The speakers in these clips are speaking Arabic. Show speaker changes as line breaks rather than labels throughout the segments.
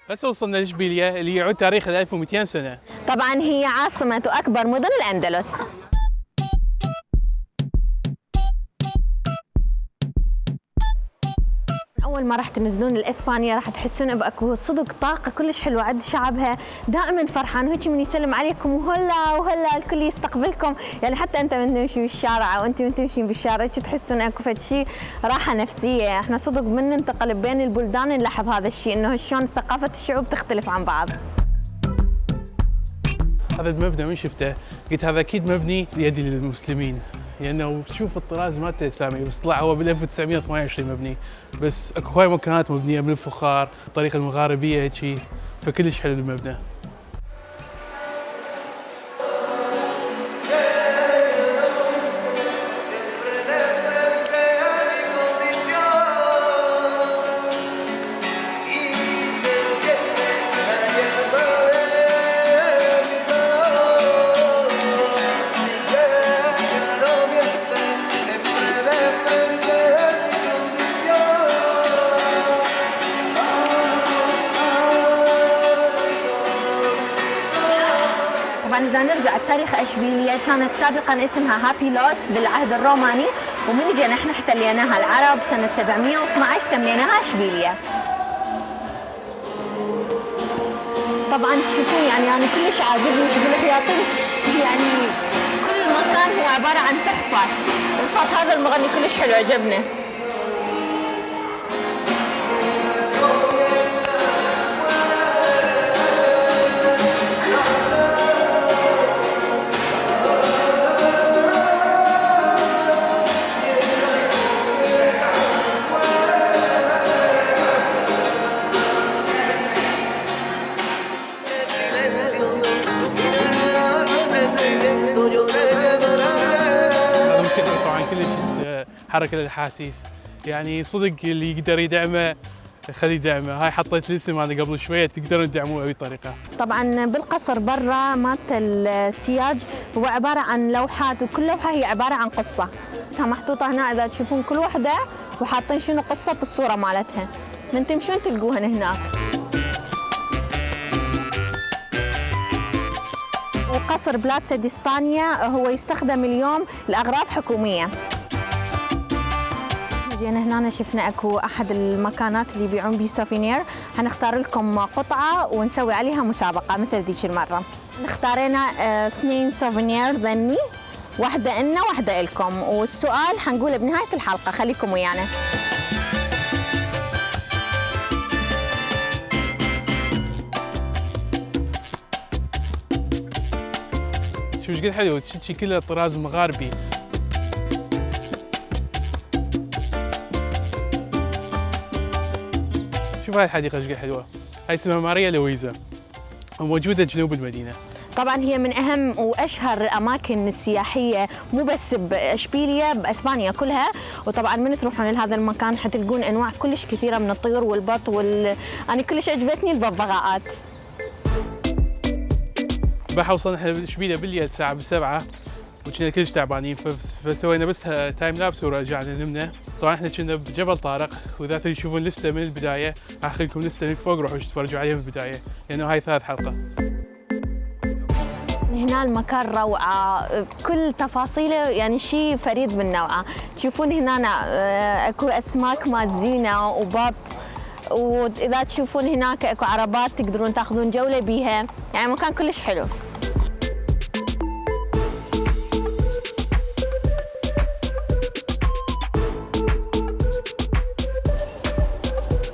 هسه وصلنا لإشبيلية اللي يعود تاريخها 1200 سنة.
طبعا هي عاصمة وأكبر مدن الأندلس. أول ما راح تنزلون لإسبانيا راح تحسون بأكو صدق طاقة كلش حلوة عند شعبها، دائما فرحان وهيك من يسلم عليكم وهلا وهلا الكل يستقبلكم، يعني حتى أنت من تمشي بالشارع أو أنت من تمشين بالشارع تحسون أكو فد شيء راحة نفسية. احنا صدق من ننتقل بين البلدان نلاحظ هذا الشيء إنه شلون ثقافة الشعوب تختلف عن بعض.
هذا المبنى من شفته قلت هذا أكيد مبني بيد المسلمين، لأنه تشوف الطراز مالته إسلامي، بس طلع هو بال 1928 مبني، بس اكو هواي مكانات مبنية من الفخار الطريقة المغاربية هيجي، فكلش حلو المبنى.
طبعا إذا نرجع التاريخ إشبيلية كانت سابقا اسمها هابيلوس بالعهد الروماني، ومن جينا احنا احتليناها العرب سنة 712 سميناها إشبيلية. طبعا تشوفون يعني أنا كلش عاجبني بالحياطين، يعني كل مكان هو عبارة عن تحفة، وصوت هذا المغني كلش حلو عجبنا.
طبعا كلش حركة الأحاسيس، يعني صدق اللي يقدر يدعمه خليه يدعمه. هاي حطيت الاسم هذا قبل شوية، تقدرون تدعموه بأي طريقة.
طبعا بالقصر برا مالت السياج هو عبارة عن لوحات، وكل لوحة هي عبارة عن قصة محطوطة هنا. إذا تشوفون كل وحدة وحاطين شنو قصة الصورة مالتها، من تمشون تلقوهن هناك. وقصر بلاتسا دي اسبانيا هو يستخدم اليوم لأغراض حكومية. جينا هنا شفنا اكو احد المكانات اللي يبيعون بيه سوفينير، حنختار لكم قطعة ونسوي عليها مسابقة مثل ذيك المرة. اختارينا 2 سوفينير ذني، واحدة إلنا واحدة إلكم، والسؤال حنقوله بنهاية الحلقة، خليكم ويانا.
شوف ايش قد حلو، شي كله طراز مغاربي. شوف هاي الحديقة ايش قد حلوة، هاي اسمها ماريا لويزا وموجودة جنوب المدينة.
طبعا هي من أهم وأشهر الأماكن السياحية مو بس بإشبيلية، بإسبانيا كلها. وطبعا من تروحون لهذا المكان حتلقون أنواع كلش كثيرة من الطيور والبط أنا كلش عجبتني الببغاءات.
بحا وصلنا احنا إشبيلية بالليل الساعة 7 وكنا كلش تعبانين، فسوينا بس تايم لابس ورجعنا نمنا. طبعا احنا كنا بجبل طارق، واذا تريدون تشوفون لسته من البداية راح اخلي لكم لسته من فوق، روحوا تتفرجوا عليها من البداية لانه هاي 3 حلقة.
هنا المكان روعة، كل تفاصيله يعني شيء فريد من نوعه. تشوفون هنا اكو اسماك مال زينة وبط، واذا تشوفون هناك اكو عربات تقدرون تاخذون جولة بيها، يعني مكان كلش حلو.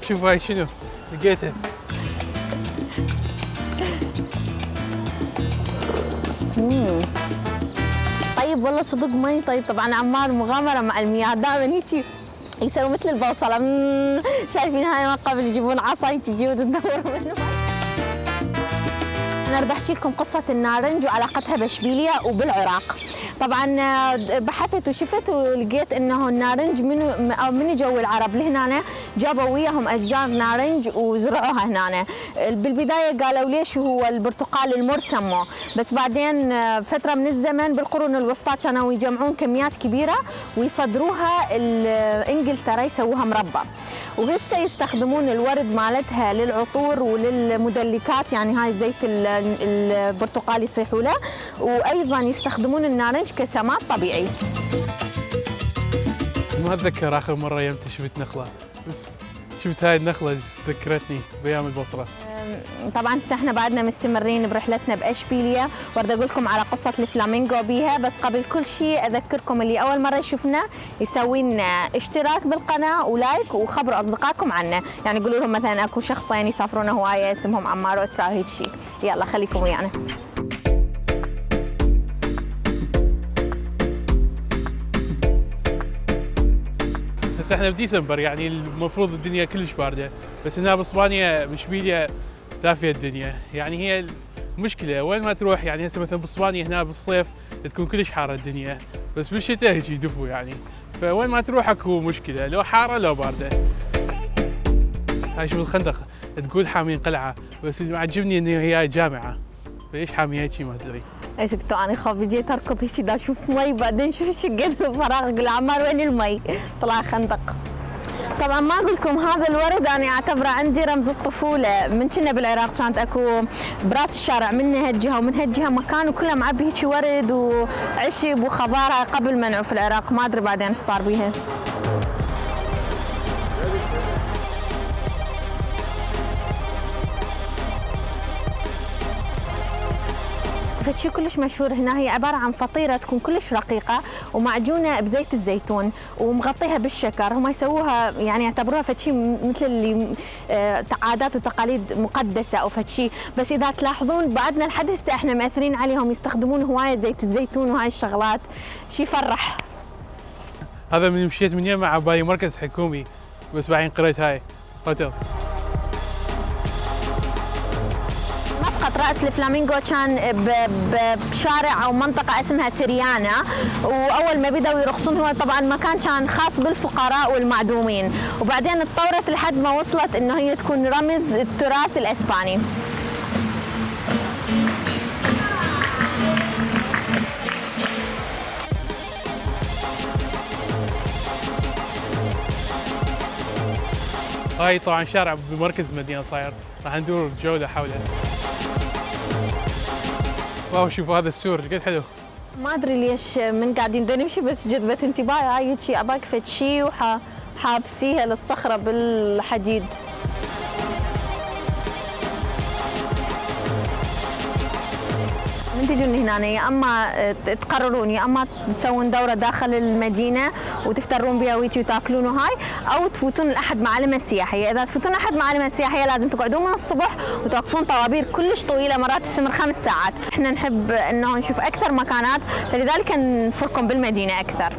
شوف هاي شنو لقيتها.
طيب والله صدق مي طيب. طبعا عمار مغامرة مع المياه، دائما هيك يسوي مثل البوصلة. شايفين هاي ما قبل يجيبون عصا هيك تجي وتدور منه. انا بدي احكي لكم قصة النارنج وعلاقتها باشبيلية وبالعراق. طبعا بحثت وشفت ولقيت انه النارنج من جو العرب لهنا جابوا وياهم اشجار نارنج وزرعوها هنا. بالبدايه قالوا ليش هو البرتقال المر سموه، بس بعدين فتره من الزمن بالقرون الوسطى كانوا يجمعون كميات كبيره ويصدروها انجلترا يسووها مربى، وهسه يستخدمون الورد مالتها للعطور وللمدلكات، يعني هاي زيت البرتقال يصيحوا له، وايضا يستخدمون النارنج كسماد طبيعي.
ما اتذكر اخر مره يوم شفت نخله، شفت هاي النخله ذكرتني بايام البصره.
طبعا هسه احنا بعدنا مستمرين برحلتنا باشبيليا، واريد اقول لكم على قصه الفلامينغو بيها، بس قبل كل شيء اذكركم اللي اول مره يشوفنا يسوي لنا اشتراك بالقناه ولايك وخبروا اصدقائكم عنا، يعني قولوا لهم مثلا اكو شخصين يسافرون هوايه اسمهم عمار واسراء وهيك شيء. يلا خليكم ويانا.
هسه احنا بديسمبر، يعني المفروض الدنيا كلش بارده، بس هنا باسبانيا باشبيليا دافيه الدنيا، يعني هي المشكله وين ما تروح. يعني هسه مثلا باسبانيا هنا بالصيف تكون كلش حاره الدنيا، بس بالشتاء هيك يدفوا يعني، فوين ما تروح اكو مشكله، لو حاره لو بارده. هاي شوف الخندق، تقول حامين قلعه، بس اللي معجبني انه هي جامعه، فايش حامي هيك ما ادري.
اي سكتوا انا خاف جيت اركض هيك دا اشوف مي، بعدين شوف شقيت الفراغ اقول عمار وين المي؟ طلع خندق. طبعا ما اقول لكم هذا الورد انا اعتبره عندي رمز الطفوله، من كنا بالعراق كانت اكو براس الشارع من هالجهه ومن هالجهه مكان وكله معبي هيك ورد وعشب وخضار قبل منعوا في العراق، ما ادري بعدين ايش صار بيها. فشي كلش مشهور هنا، هي عبارة عن فطيرة تكون كلش رقيقة ومعجونة بزيت الزيتون ومغطيها بالشكر، هم يسووها يعني يعتبروها فشي مثل اللي عادات وتقاليد مقدسة أو فشي، بس إذا تلاحظون بعدنا لحد هسه احنا مأثرين عليهم يستخدمون هواية زيت الزيتون وهاي الشغلات، شي يفرح.
هذا من مشيت من يم عبالي مركز حكومي، بس بعدين قريت هاي هوتيل.
مسقط رأس الفلامينغو كان بشارع أو منطقة اسمها تريانا، وأول ما بدأوا يرقصون هو طبعا مكان كان خاص بالفقراء والمعدومين، وبعدين اتطورت لحد ما وصلت إنه هي تكون رمز التراث الإسباني.
هاي طبعا شارع بمركز المدينة صاير، راح ندور جولة حوله. واو شوف هذا السور قد حلو.
ما ادري ليش من قاعدين نمشي بس جذبت انتباهي هاي شي اباك فد شي وحابسيها للصخرة بالحديد. من تجون هنا يا اما تقررون يا اما تسوون دوره داخل المدينه وتفترون بها ويجي وتاكلون هاي، او تفوتون لاحد معالمها السياحيه. اذا تفوتون احد معالمها السياحيه لازم تقعدون من الصبح وتوقفون طوابير كلش طويله مرات تستمر 5 ساعات. احنا نحب انه نشوف اكثر مكانات فلذلك نفركم بالمدينه اكثر.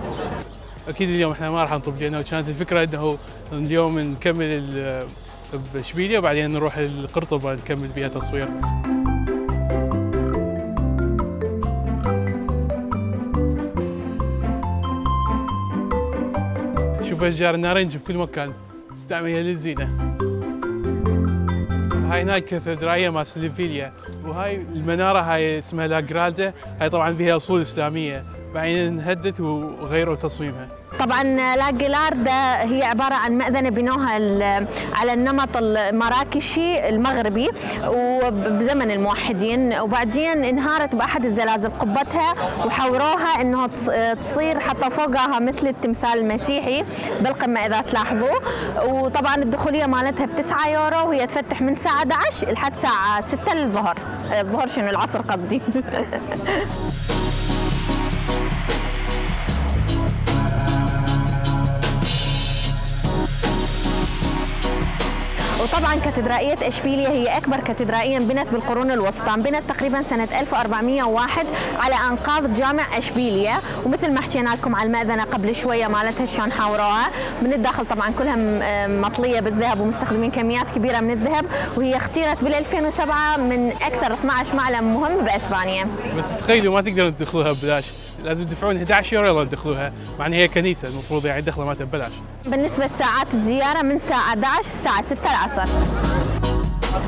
اكيد اليوم احنا ما راح نطب لانه كانت الفكره انه اليوم نكمل باشبيليا وبعدين نروح القرطبه نكمل بها تصوير. شوف اشجار النارنج بكل مكان مستعملة للزينة. هاي هناك كاتدرائية مال سيفيليا، وهاي المنارة هاي اسمها لا جرادا، هاي طبعا بها اصول اسلامية بعدين انهدت وغيروا تصميمها.
طبعا لا جيلاردا هي عباره عن مأذنه بنوها على النمط المراكشي المغربي وبزمن الموحدين، وبعدين انهارت باحد الزلازل قبتها وحوروها انه تصير حتى فوقها مثل التمثال المسيحي بالقمه اذا تلاحظوا. وطبعا الدخوليه مالتها ب9 يورو وهي تفتح من الساعه 11 لحد الساعه 6 للظهر. الظهر شنو العصر قصدي. وطبعا كاتدرائية اشبيليا هي اكبر كاتدرائية انبنت بالقرون الوسطى، انبنت تقريبا سنة 1401 على انقاض جامع اشبيليا، ومثل ما حكينا لكم على المأذنة قبل شوية مالتها شلون حاوروها من الداخل طبعا كلها مطلية بالذهب ومستخدمين كميات كبيرة من الذهب، وهي اختيرت بال 2007 من اكثر 12 معلم مهم باسبانيا.
بس تخيلوا ما تقدرون تدخلوها ببلاش لازم يدفعون 11 يورو يلا يدخلوها، مع ان هي كنيسه المفروض يعني الدخله مالتها ببلاش.
بالنسبة لساعات الزيارة من الساعة 11 الساعة 6 العصر.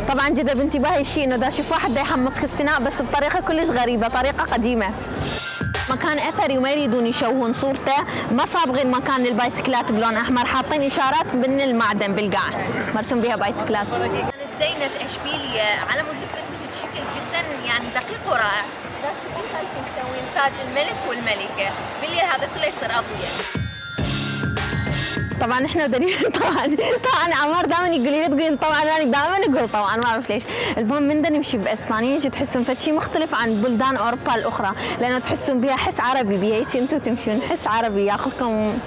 طبعا جذب انتباهي الشيء انه دا اشوف واحد دا يحمص كاستناء بس بطريقة كلش غريبة، طريقة قديمة. مكان اثري وما يريدون يشوهون صورته، ما صابغين مكان للبايسكلات بلون احمر، حاطين اشارات من المعدن بالقاع مرسوم بها بايسكلات.
كانت زينة اشبيلية على مود الكريسماس بشكل جدا يعني دقيق ورائع. تشوفين خلفي مسوين تاج الملك والملكة، بالليل هذا كله يصير اضوية.
طبعا احنا طبعا عمار دائما يقول لي تقولين طبعا انا دائما اقول طبعا ما اعرف ليش. المهم من نمشي باسبانيا تحسون فد شيء مختلف عن بلدان اوروبا الاخرى، لانه تحسون بها حس عربي بها، هيك انتم تمشون حس عربي ياخذكم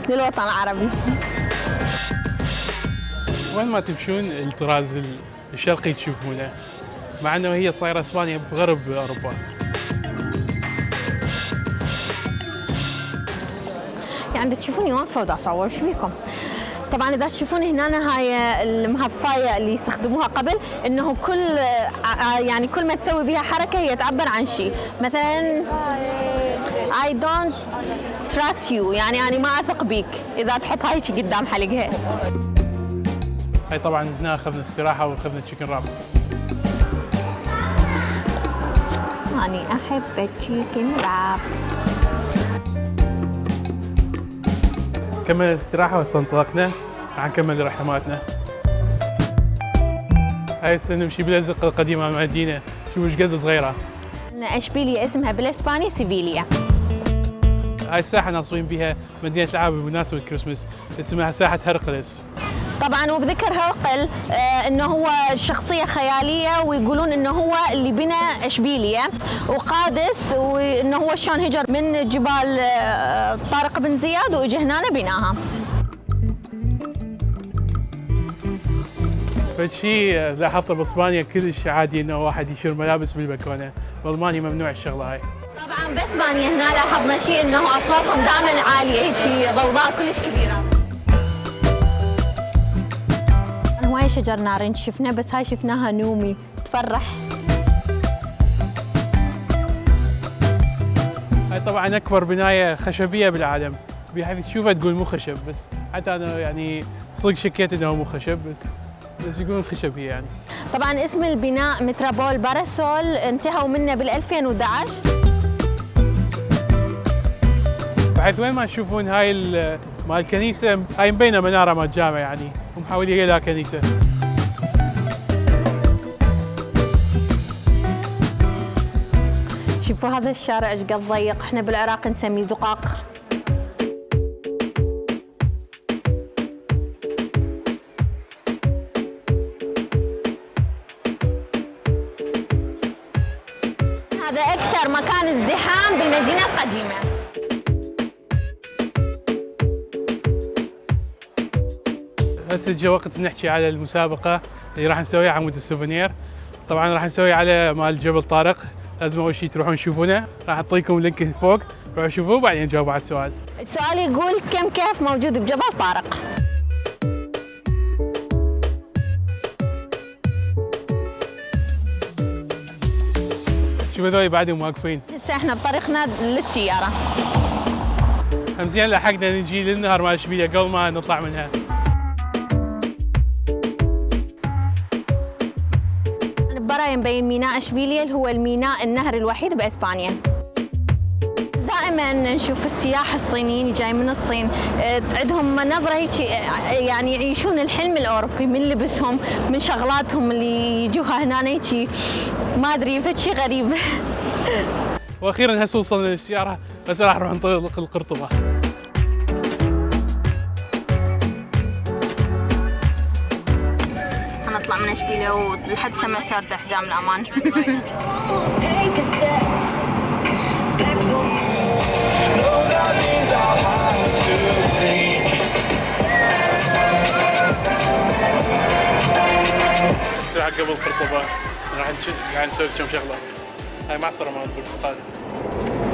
للوطن العربي.
وين ما تمشون الطراز الشرقي تشوفونه، مع انه هي صايره اسبانيا بغرب اوروبا.
يعني تشوفوني واقفه ودا اصور ايش بيكم؟ طبعا اذا تشوفون هنا هاي المهفايه اللي يستخدموها قبل، انه يعني كل ما تسوي بها حركه هي تعبر عن شيء، مثلا I don't trust you، يعني انا ما اثق بيك اذا تحط هاي شيء قدام حلقها.
هاي طبعا هنا اخذنا استراحه واخذنا تشيكن راب.
أنا أحب التشيكن راب.
كمل الاستراحة وهسه انطلقنا راح نكمل رحلة مالتنا. هاي هسه نمشي بالأزقة القديمة مال المدينة، شوفوا ايش قد صغيرة.
اشبيلية اسمها بالاسباني سيفيليا.
هاي الساحة ناصبين بها مدينة العاب بمناسبة الكريسماس، اسمها ساحة هرقلس.
طبعا وبذكر هرقل انه هو شخصيه خياليه، ويقولون انه هو اللي بنى اشبيليه وقادس، وانه هو شلون هجر من جبال طارق بن زياد واجى هنا بناها.
فالشيء لاحظته باسبانيا كلش عادي انه واحد يشيل ملابس بالبلكونه، بالمانيا ممنوع الشغله هاي.
طبعا باسبانيا هنا لاحظنا شيء انه اصواتهم دائما عاليه، هيك شيء ضوضاء كلش كبيره. هواي شجر نارنج شفنا، بس هاي شفناها نومي تفرح.
هاي طبعا اكبر بنايه خشبيه بالعالم، بحيث تشوفها تقول مو خشب، بس حتى انا يعني صدق شكيت انه مو خشب، بس يقولون خشب هي يعني.
طبعا اسم البناء مترابول باراسول، انتهوا منه بال 2011.
بحيث وين ما تشوفون هاي مال الكنيسه، هاي مبينه مناره مال الجامع يعني، ومحاولين لها كنيسه.
شوفوا هذا الشارع ايش قد ضيق، احنا بالعراق نسميه زقاق. هذا اكثر مكان ازدحام بالمدينه القديمه.
هسه جا وقت نحكي على المسابقة اللي راح نسويها على مود السوفونير. طبعا راح نسوي على مال جبل طارق، لازم اول شيء تروحون تشوفونه، راح اعطيكم لينك فوق، روحوا شوفوه وبعدين جاوبوا على السؤال.
السؤال يقول كم كهف موجود بجبل طارق؟
شوفوا هذول بعدهم واقفين.
هسه احنا بطريقنا للسيارة.
زين لحقنا نجي للنهر مال اشبيليه قبل ما نطلع منها.
براي مبين ميناء اشبيليه اللي هو الميناء النهر الوحيد باسبانيا. دائما نشوف السياح الصينيين اللي جاي من الصين، عندهم نظره هيك يعني يعيشون الحلم الاوروبي، من لبسهم من شغلاتهم اللي يجوها هنا هيك ما ادري فد شيء غريب.
واخيرا هسه وصلنا للسياره، بس راح نروح نطلق القرطبه.
نطلع من اشبيليه ولحد سما شادة حزام الامان.
استراحة قبل القرطبة، راح قاعد نسوي كم شغلة. هاي معصرة مال البرتقال.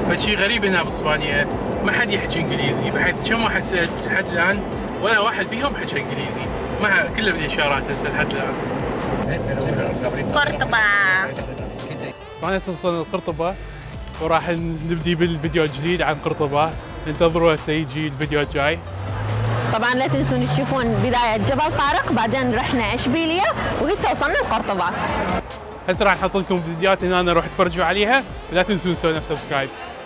فشي غريب هنا باسبانيا ما حد يحكي انجليزي، بحيث كم واحد سألت لحد الان ولا واحد بيهم حكى انجليزي، ما كله بالاشارات هسه لحد الان.
قرطبة.
طبعا هسه وصلنا القرطبة، وراح نبدي بالفيديو الجديد عن قرطبة. انتظروا هسه يجي الفيديو الجاي.
طبعا لا تنسون تشوفون بداية جبل طارق، بعدين رحنا اشبيلية، وهسه وصلنا لقرطبة.
هسه راح نحط لكم فيديوهات هنا روح تفرجوا عليها، ولا تنسون تسوون سبسكرايب.